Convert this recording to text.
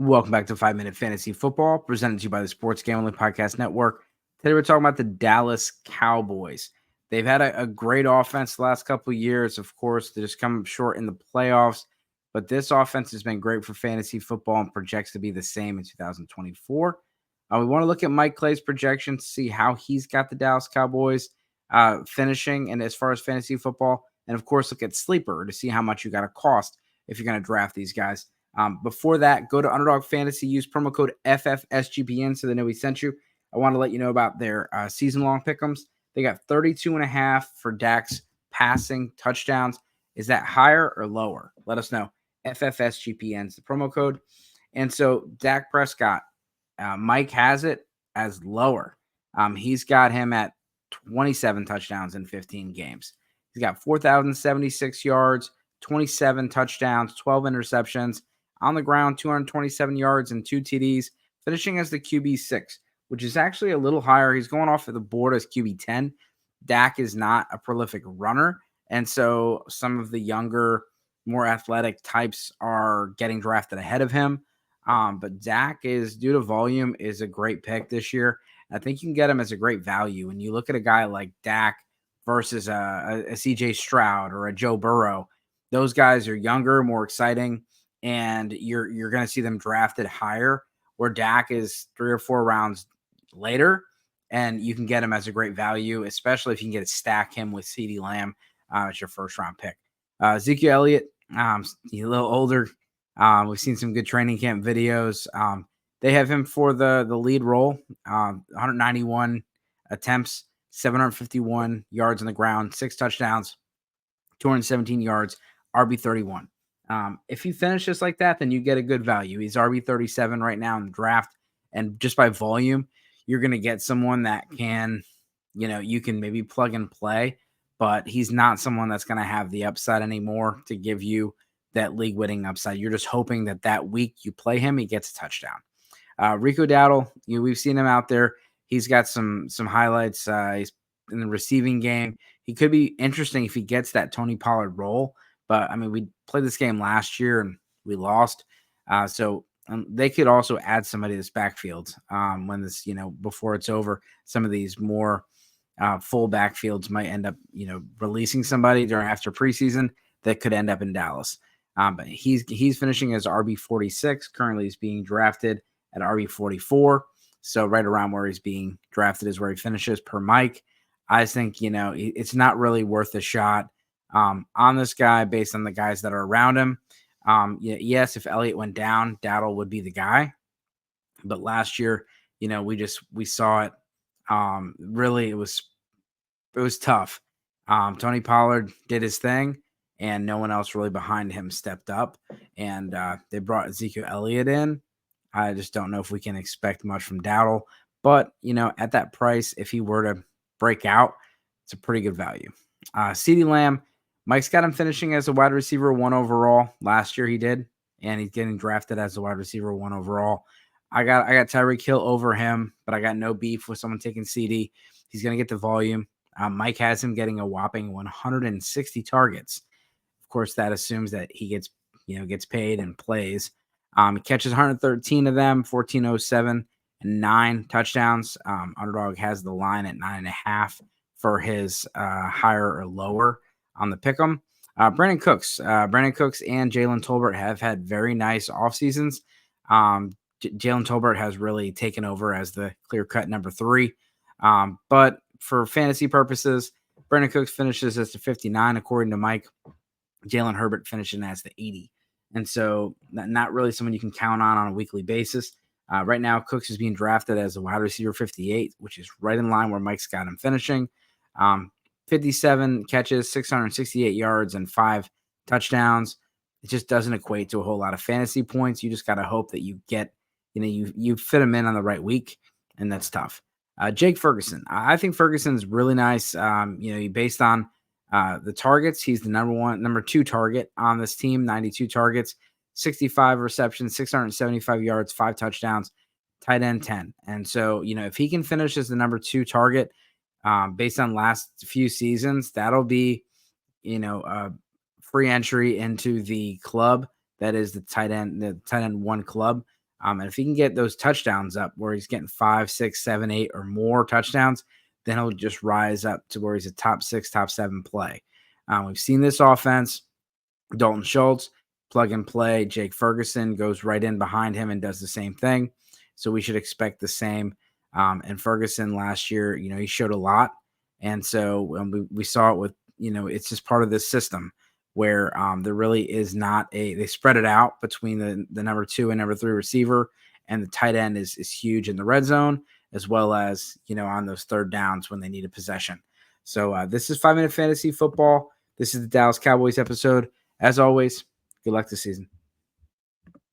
Welcome back to 5 Minute Fantasy Football, presented to you by the Sports Gambling Podcast Network. Today we're talking about the Dallas Cowboys. They've had a great offense the last couple of years. Of course, they just come short in the playoffs, but this offense has been great for fantasy football and projects to be the same in 2024. We want to look at Mike Clay's projections to see how he's got the Dallas Cowboys finishing, and as far as fantasy football, and of course, look at Sleeper to see how much you got to cost if you're going to draft these guys. Before that, go to Underdog Fantasy, use promo code FFSGPN so they know we sent you. I want to let you know about their season-long pick'ems. They got 32.5 for Dak's passing touchdowns. Is that higher or lower? Let us know. FFSGPN is the promo code. And so Dak Prescott, Mike has it as lower. He's got him at 27 touchdowns in 15 games. He's got 4,076 yards, 27 touchdowns, 12 interceptions. On the ground, 227 yards and 2 TDs, finishing as the QB6, which is actually a little higher. He's going off of the board as QB10. Dak is not a prolific runner, and so some of the younger, more athletic types are getting drafted ahead of him. But Dak is, due to volume, is a great pick this year. I think you can get him as a great value. When you look at a guy like Dak versus a CJ Stroud or a Joe Burrow, those guys are younger, more exciting, and you're going to see them drafted higher, where Dak is 3 or 4 rounds later, and you can get him as a great value, especially if you can get to stack him with CeeDee Lamb as your first-round pick. Ezekiel Elliott, he's a little older. We've seen some good training camp videos. They have him for the lead role, 191 attempts, 751 yards on the ground, 6 touchdowns, 217 yards, RB31. If he finishes like that, then you get a good value. He's RB37 right now in the draft. And just by volume, you're going to get someone that can, you can maybe plug and play, but he's not someone that's going to have the upside anymore to give you that league winning upside. You're just hoping that week you play him, he gets a touchdown. Rico Dowdle, we've seen him out there. He's got some highlights. He's in the receiving game. He could be interesting if he gets that Tony Pollard role. But, I mean, we played this game last year and we lost. So they could also add somebody to this backfield when this, before it's over. Some of these more full backfields might end up, releasing somebody after preseason that could end up in Dallas. But he's finishing as RB46. Currently, he's being drafted at RB44. So right around where he's being drafted is where he finishes per Mike. I think, it's not really worth a shot on this guy based on the guys that are around him. Yes, if Elliott went down, Dowdle would be the guy. But last year, we saw it. Really, it was tough. Tony Pollard did his thing, and no one else really behind him stepped up. And they brought Ezekiel Elliott in. I just don't know if we can expect much from Dowdle. But, at that price, if he were to break out, it's a pretty good value. CeeDee Lamb, Mike's got him finishing as a wide receiver 1 overall. Last year he did, and he's getting drafted as a wide receiver 1 overall. I got Tyreek Hill over him, but I got no beef with someone taking CD. He's going to get the volume. Mike has him getting a whopping 160 targets. Of course, that assumes that he gets paid and plays. He catches 113 of them, 1407, and 9 touchdowns. Underdog has the line at 9.5 for his higher or lower on the pick'em. Brandon Cooks and Jalen Tolbert have had very nice off seasons. Jalen Tolbert has really taken over as the clear-cut number 3. But for fantasy purposes, Brandon Cooks finishes as the 59, according to Mike. Jalen Herbert finishing as the 80. And so not really someone you can count on a weekly basis. Right now, Cooks is being drafted as a wide receiver 58, which is right in line where Mike's got him finishing. 57 catches, 668 yards, and 5 touchdowns. It just doesn't equate to a whole lot of fantasy points. You just got to hope that you get, you fit him in on the right week, and that's tough. Jake Ferguson. I think Ferguson's really nice. Based on the targets, he's the number 2 target on this team, 92 targets, 65 receptions, 675 yards, 5 touchdowns, tight end 10. And so, if he can finish as the number 2 target, based on last few seasons, that'll be, free entry into the club that is the tight end 1 club. And if he can get those touchdowns up where he's getting 5, 6, 7, 8 or more touchdowns, then he'll just rise up to where he's a top 6, top 7 play. We've seen this offense. Dalton Schultz, plug and play. Jake Ferguson goes right in behind him and does the same thing. So we should expect the same. And Ferguson last year, he showed a lot. And so we saw it with, it's just part of this system where there really is not they spread it out between the number 2 and number 3 receiver, and the tight end is huge in the red zone, as well as, on those third downs when they need a possession. So this is 5 Minute Fantasy Football. This is the Dallas Cowboys episode. As always, good luck this season.